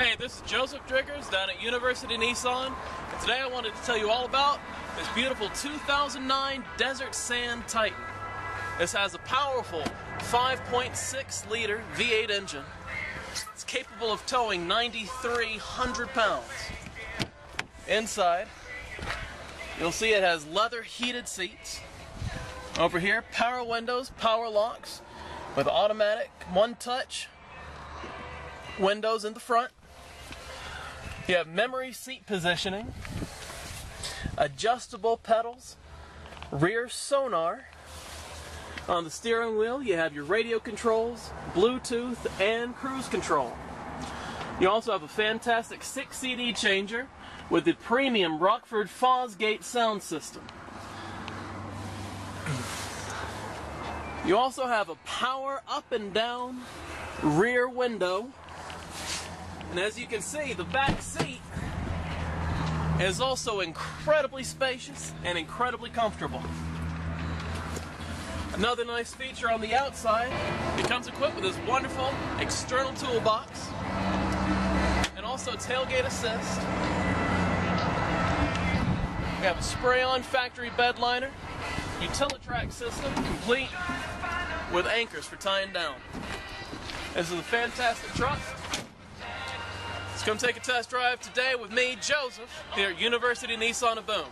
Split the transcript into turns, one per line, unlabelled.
Hey, this is Joseph Driggers down at University Nissan, and today I wanted to tell you all about this beautiful 2009 Desert Sand Titan. This has a powerful 5.6 liter V8 engine. It's capable of towing 9,300 pounds. Inside, you'll see it has leather heated seats. Over here, power windows, power locks with automatic one-touch windows in the front. You have memory seat positioning, adjustable pedals, rear sonar. On the steering wheel, you have your radio controls, Bluetooth, and cruise control. You also have a fantastic 6 CD changer with the premium Rockford Fosgate sound system. You also have a power up and down rear window. And as you can see, the back seat is also incredibly spacious and incredibly comfortable. Another nice feature on the outside, it comes equipped with this wonderful external toolbox and also tailgate assist. We have a spray-on factory bed liner, Utilitrack system complete with anchors for tying down. This is a fantastic truck. Let's come take a test drive today with me, Joseph, here at University Nissan of Boone.